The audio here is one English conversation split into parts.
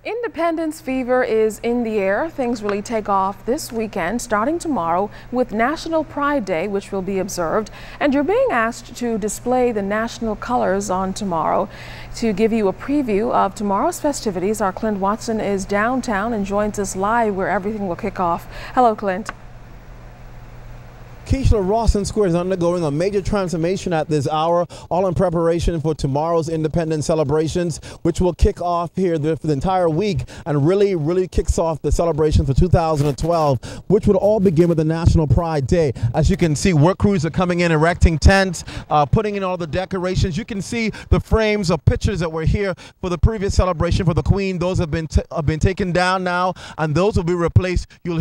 Independence fever is in the air. Things really take off this weekend, starting tomorrow with National Pride Day, which will be observed. And you're being asked to display the national colors on tomorrow. To give you a preview of tomorrow's festivities, our Clint Watson is downtown and joins us live where everything will kick off. Hello, Clint. Keishla, Rawson Square is undergoing a major transformation at this hour, all in preparation for tomorrow's Independence celebrations, which will kick off here for the entire week and really kicks off the celebration for 2012, which would all begin with the National Pride Day. As you can see, work crews are coming in, erecting tents, putting in all the decorations. You can see the frames of pictures that were here for the previous celebration for the Queen. Those have been taken down now, and those will be replaced. You'll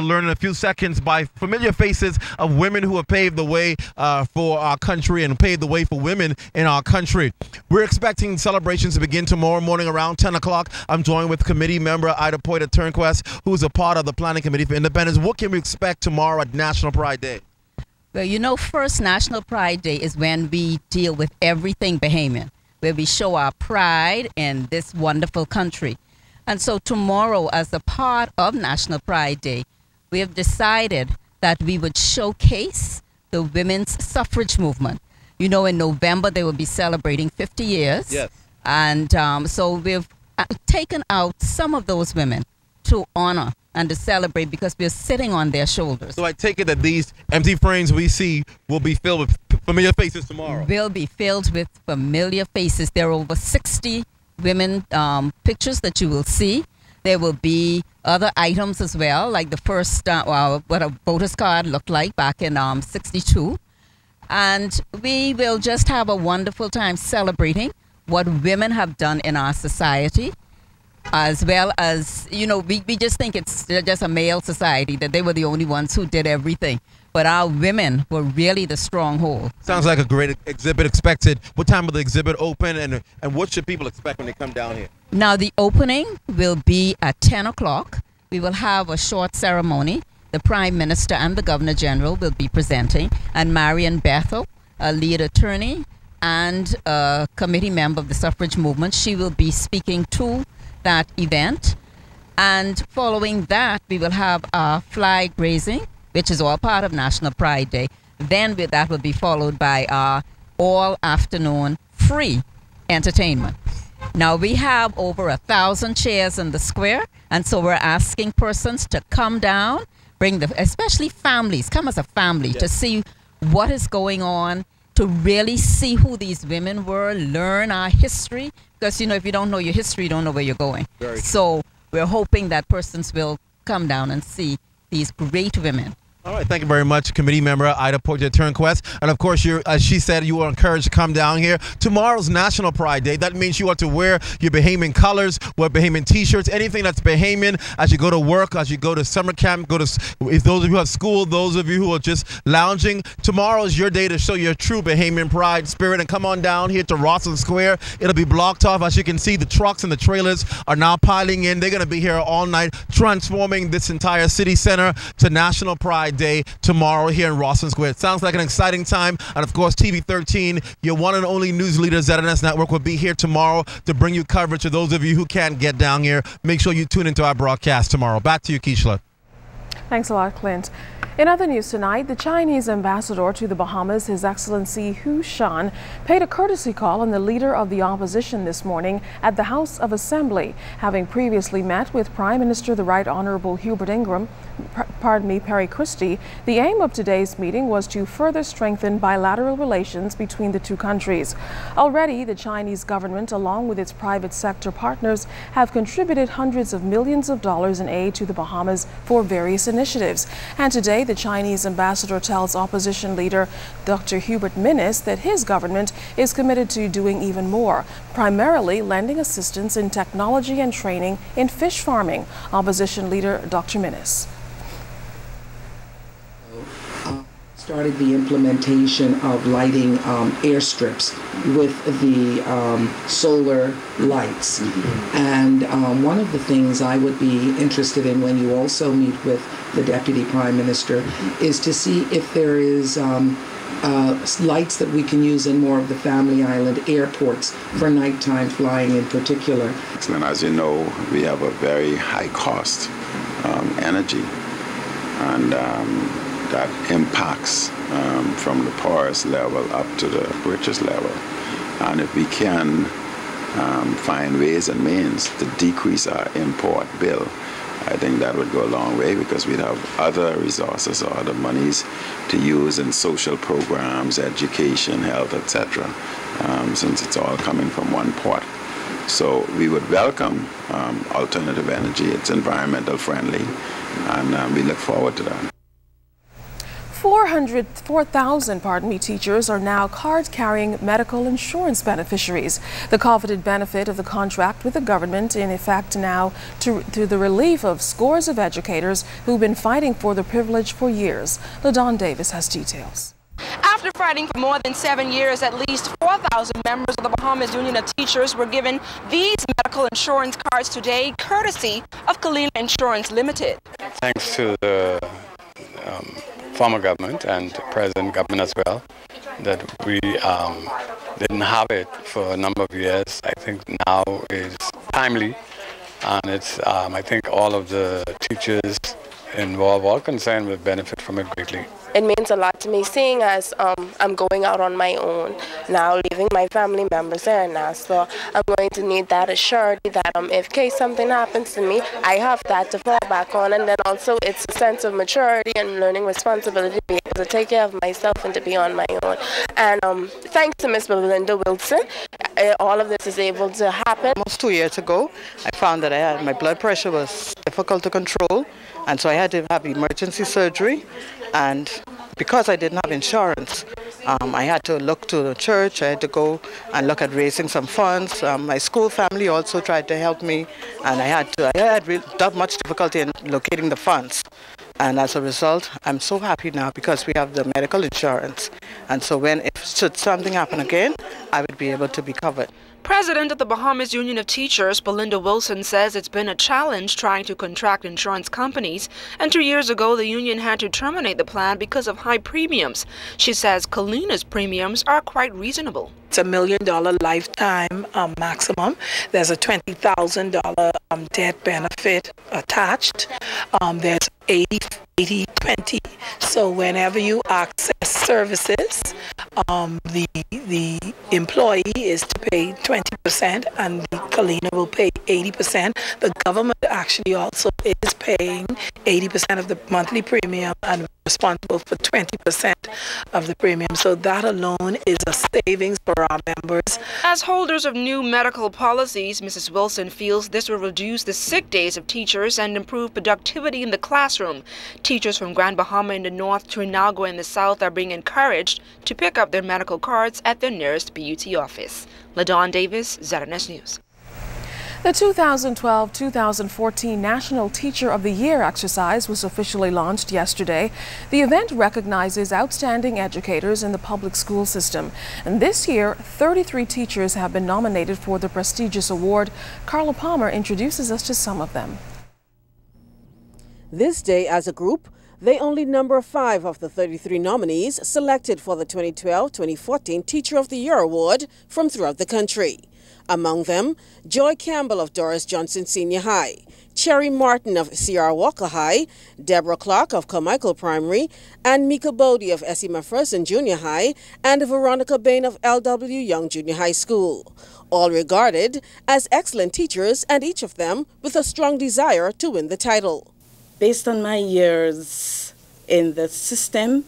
learn in a few seconds by familiar faces of women who have paved the way for our country and paved the way for women in our country. We're expecting celebrations to begin tomorrow morning around 10 o'clock. I'm joined with committee member Ida Poita-Turnquest, who is a part of the Planning Committee for Independence. What can we expect tomorrow at National Pride Day? Well, you know, first National Pride Day is when we deal with everything Bahamian, where we show our pride in this wonderful country. And so tomorrow, as a part of National Pride Day, we have decided that we would showcase the women's suffrage movement. You know, in November, they will be celebrating 50 years. Yes. And so we've taken out some of those women to honor and to celebrate because we're sitting on their shoulders. So I take it that these empty frames we see will be filled with familiar faces tomorrow. Will be filled with familiar faces. There are over 60 women pictures that you will see. There will be other items as well, like the first, what a voter's card looked like back in '62. And we will just have a wonderful time celebrating what women have done in our society, as well as, you know, we just think it's just a male society, that they were the only ones who did everything. But our women were really the stronghold. Sounds like a great exhibit expected. What time will the exhibit open, and what should people expect when they come down here? Now, the opening will be at 10 o'clock. We will have a short ceremony. The Prime Minister and the Governor General will be presenting, and Marian Bethel, a lead attorney and a committee member of the suffrage movement, she will be speaking to that event. And following that, we will have our flag raising, which is all part of National Pride Day. Then that will be followed by our all-afternoon free entertainment. Now, we have over 1,000 chairs in the square, and so we're asking persons to come down, especially families, come as a family, yes, to see what is going on, to really see who these women were, learn our history, because, you know, if you don't know your history, you don't know where you're going. So we're hoping that persons will come down and see these great women. All right, thank you very much, committee member Ida Poita-Turnquest. And of course, as she said, you are encouraged to come down here. Tomorrow's National Pride Day. That means you are to wear your Bahamian colors, wear Bahamian t-shirts, anything that's Bahamian as you go to work, as you go to summer camp, if those of you who have school, those of you who are just lounging. Tomorrow is your day to show your true Bahamian pride spirit, and come on down here to Rawson Square. It'll be blocked off. As you can see, the trucks and the trailers are now piling in. They're going to be here all night, transforming this entire city center to National Pride Day tomorrow here in Rawson Square. It sounds like an exciting time, and of course TV 13, your one and only news leader, ZNS Network, will be here tomorrow to bring you coverage. To those of you who can't get down here, make sure you tune into our broadcast tomorrow. Back to you, Keishla. Thanks a lot, Clint. In other news tonight, the Chinese ambassador to the Bahamas, His Excellency Hu Shan, paid a courtesy call on the leader of the opposition this morning at the House of Assembly, having previously met with Prime Minister the Right Honorable Perry Christie. The aim of today's meeting was to further strengthen bilateral relations between the two countries. Already, the Chinese government, along with its private sector partners, have contributed hundreds of millions of dollars in aid to the Bahamas for various initiatives. And today, the Chinese ambassador tells opposition leader Dr. Hubert Minnis that his government is committed to doing even more, primarily lending assistance in technology and training in fish farming. Opposition leader Dr. Minnis started the implementation of lighting airstrips with the solar lights. And one of the things I would be interested in when you also meet with the Deputy Prime Minister is to see if there is lights that we can use in more of the Family Island airports for nighttime flying in particular. Excellent. As you know, we have a very high cost energy, and that impacts from the poorest level up to the richest level. And if we can find ways and means to decrease our import bill, I think that would go a long way, because we'd have other resources or other monies to use in social programs, education, health, etc., since it's all coming from one pot. So we would welcome alternative energy. It's environmental friendly, and we look forward to that. 4,000 teachers are now card-carrying medical insurance beneficiaries. The coveted benefit of the contract with the government in effect now to the relief of scores of educators who've been fighting for the privilege for years. LaDon Davis has details. After fighting for more than 7 years, at least 4,000 members of the Bahamas Union of Teachers were given these medical insurance cards today, courtesy of Kalina Insurance Limited. Thanks to the former government and present government as well, that we didn't have it for a number of years. I think now is timely, and it's I think all of the teachers involved, all concerned, will benefit from it greatly. It means a lot to me, seeing as I'm going out on my own now, leaving my family members there now. So I'm going to need that assurity that if case something happens to me, I have that to fall back on. And then also it's a sense of maturity and learning responsibility to be able to take care of myself and to be on my own. And thanks to Ms. Belinda Wilson, all of this is able to happen. Almost 2 years ago, I found that my blood pressure was difficult to control, and so I had to have emergency surgery. And because I didn't have insurance, I had to look to the church. I had to go and look at raising some funds. My school family also tried to help me, and I had much difficulty in locating the funds. And as a result, I'm so happy now because we have the medical insurance. And so should something happen again, I would be able to be covered. President of the Bahamas Union of Teachers, Belinda Wilson, says it's been a challenge trying to contract insurance companies, and 2 years ago the union had to terminate the plan because of high premiums. She says Kalina's premiums are quite reasonable. It's $1 million lifetime maximum. There's a $20,000 death benefit attached. There's 80-20. So whenever you access services, the employee is to pay 20% and the Kalina will pay 80%. The government actually also is paying 80% of the monthly premium and responsible for 20% of the premium. So that alone is a savings for our members. As holders of new medical policies, Mrs. Wilson feels this will reduce the sick days of teachers and improve productivity in the classroom. Teachers from Grand Bahama in the north to Inagua in the south are being encouraged to pick up their medical cards at their nearest BUT office. LaDon Davis, ZNS News. The 2012-2014 National Teacher of the Year exercise was officially launched yesterday. The event recognizes outstanding educators in the public school system. And this year, 33 teachers have been nominated for the prestigious award. Carla Palmer introduces us to some of them. This day, as a group, they only number 5 of the 33 nominees selected for the 2012-2014 Teacher of the Year award from throughout the country. Among them, Joy Campbell of Doris Johnson Senior High, Cherry Martin of Sierra Walker High, Deborah Clark of Carmichael Primary, and Mika Bodie of S.E. McPherson Junior High, and Veronica Bain of L.W. Young Junior High School. All regarded as excellent teachers, and each of them with a strong desire to win the title. Based on my years in the system,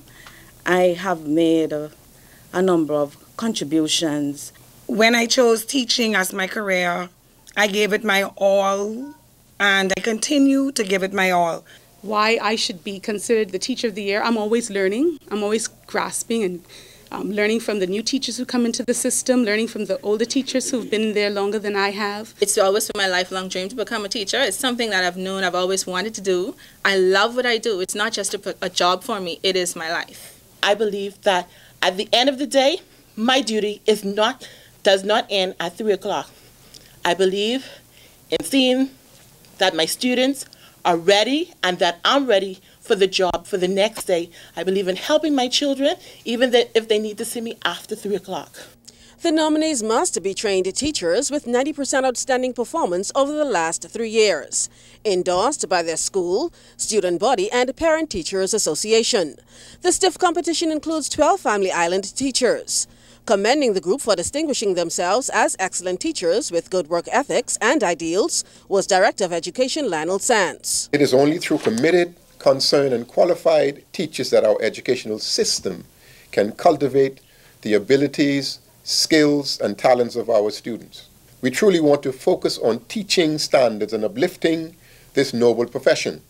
I have made a number of contributions. When I chose teaching as my career, I gave it my all, and I continue to give it my all. Why I should be considered the Teacher of the Year, I'm always learning. I'm always grasping and learning from the new teachers who come into the system, learning from the older teachers who've been there longer than I have. It's always been my lifelong dream to become a teacher. It's something that I've known I've always wanted to do. I love what I do. It's not just a job for me. It is my life. I believe that at the end of the day, my duty does not end at 3 o'clock. I believe in seeing that my students are ready and that I'm ready for the job for the next day. I believe in helping my children, even if they need to see me after 3 o'clock. The nominees must be trained teachers with 90% outstanding performance over the last 3 years, endorsed by their school, student body, and Parent Teachers Association. The stiff competition includes 12 Family Island teachers. Commending the group for distinguishing themselves as excellent teachers with good work ethics and ideals was Director of Education Lionel Sands. It is only through committed, concerned, and qualified teachers that our educational system can cultivate the abilities, skills, and talents of our students. We truly want to focus on teaching standards and uplifting this noble profession.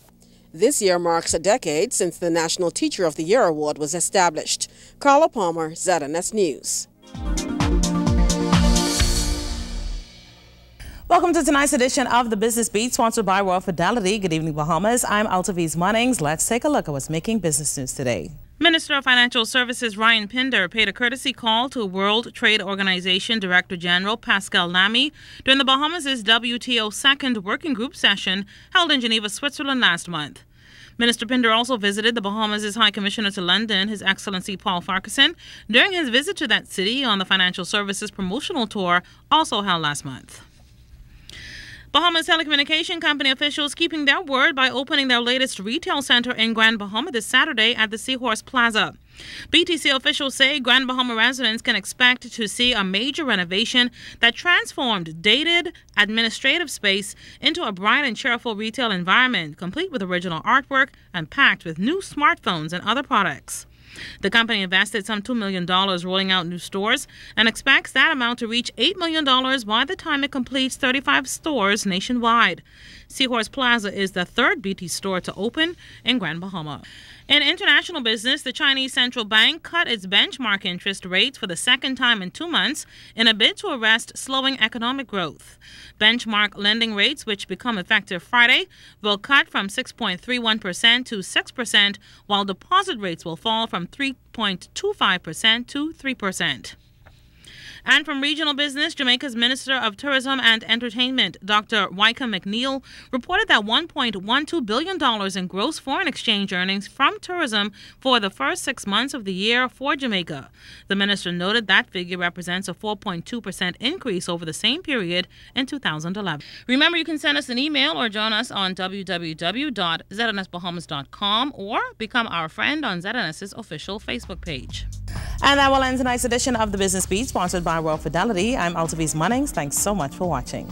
This year marks a decade since the National Teacher of the Year Award was established. Carla Palmer, ZNS News. Welcome to tonight's edition of the Business Beat, sponsored by Royal Fidelity. Good evening, Bahamas. I'm Altaviz Munnings. Let's take a look at what's making business news today. Minister of Financial Services Ryan Pinder paid a courtesy call to World Trade Organization Director General Pascal Lamy during the Bahamas' WTO second working group session held in Geneva, Switzerland last month. Minister Pinder also visited the Bahamas' High Commissioner to London, His Excellency Paul Farquharson, during his visit to that city on the Financial Services promotional tour also held last month. Bahamas telecommunication company officials keeping their word by opening their latest retail center in Grand Bahama this Saturday at the Seahorse Plaza. BTC officials say Grand Bahama residents can expect to see a major renovation that transformed dated administrative space into a bright and cheerful retail environment, complete with original artwork and packed with new smartphones and other products. The company invested some $2 million rolling out new stores and expects that amount to reach $8 million by the time it completes 35 stores nationwide. Seahorse Plaza is the third BT store to open in Grand Bahama. In international business, the Chinese central bank cut its benchmark interest rates for the second time in 2 months in a bid to arrest slowing economic growth. Benchmark lending rates, which become effective Friday, will cut from 6.31% to 6%, while deposit rates will fall from 3.25% to 3%. And from regional business, Jamaica's Minister of Tourism and Entertainment, Dr. Wycombe McNeil, reported that $1.12 billion in gross foreign exchange earnings from tourism for the first 6 months of the year for Jamaica. The minister noted that figure represents a 4.2% increase over the same period in 2011. Remember, you can send us an email or join us on www.znsbahamas.com or become our friend on ZNS's official Facebook page. And that will end tonight's edition of the Business Beat, sponsored by Royal Fidelity. I'm Altaviz Munnings. Thanks so much for watching.